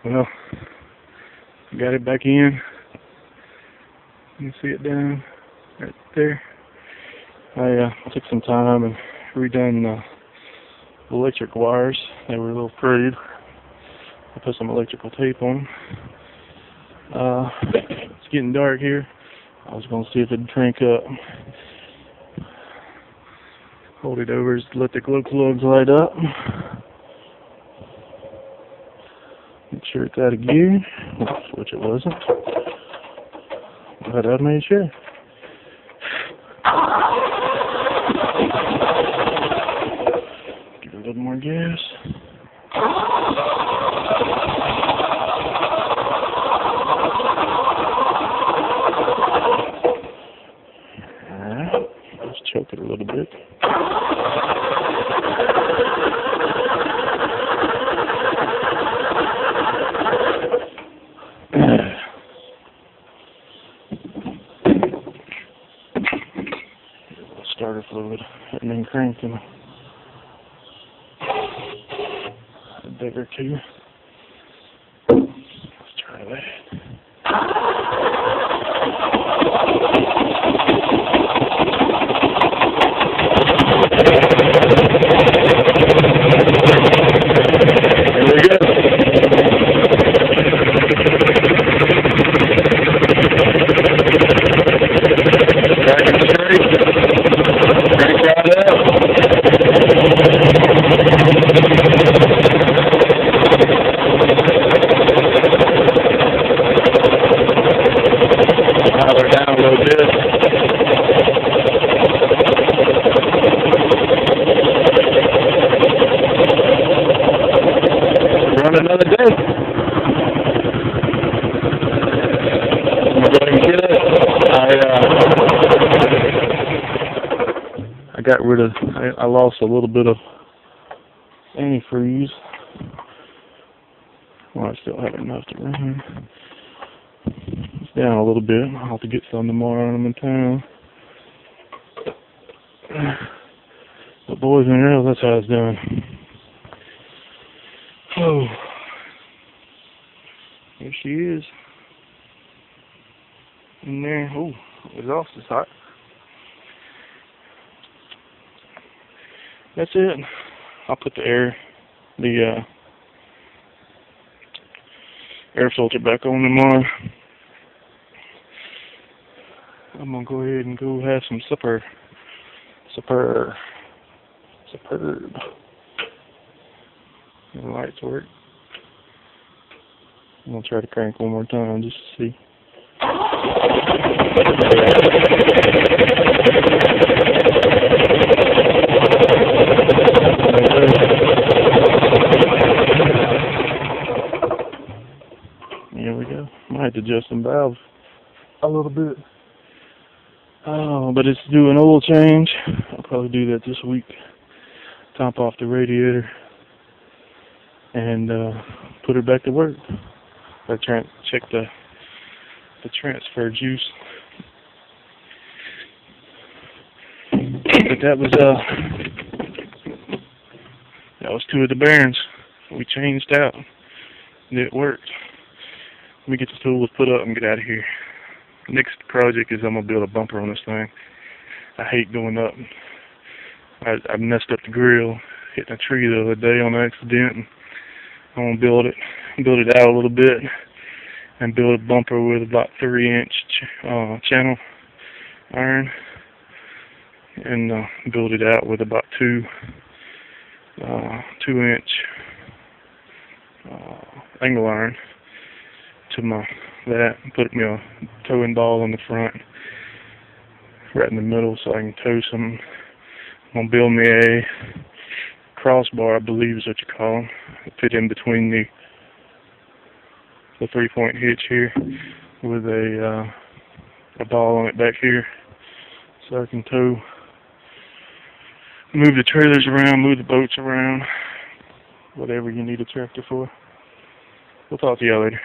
Well, got it back in. You can see it down right there. I took some time and redone the electric wires. They were a little frayed. I put some electrical tape on them. It's getting dark here. I was going to see if it'd crank up. Hold it over to let the glow plugs light up. Make sure it's out of gear, which it wasn't. But I made sure. Give it a little more gas. Alright, let's choke it a little bit. Starter fluid hadn't been cranked in a day or two. Let's try that. Here we go. Cracking straight. Crank right up. Dial her down a little bit. Run another day. I'm gonna go ahead and get it. I got rid of, I lost a little bit of antifreeze. Well, I still have enough to run. It's down a little bit. I'll have to get some tomorrow when I'm in town. But boys and girls, that's how it's done. Oh, there she is. In there. Oh, the exhaust is hot. That's it. I'll put the air filter back on tomorrow. I'm gonna go ahead and go have some supper. Superb. The lights work. I'm gonna try to crank one more time just to see. Here we go. Might have to adjust some valves a little bit. Oh, but it's due an oil change. I'll probably do that this week. Top off the radiator and put her back to work. I check the transfer juice. But that was two of the bearings we changed out. And it worked. Let me get the tools put up and get out of here. Next project is I'm gonna build a bumper on this thing. I hate going up. I messed up the grill, hitting a tree the other day on accident, and I want to build it out a little bit, and build a bumper with about 3-inch channel iron, and build it out with about 2-inch angle iron to that, and put me a towing ball on the front, right in the middle, so I can tow some. I'm gonna build me a crossbar, I believe is what you call them, fit in between the 3-point hitch here, with a ball on it back here, so I can tow, move the trailers around, move the boats around, whatever you need a tractor for. We'll talk to y'all later.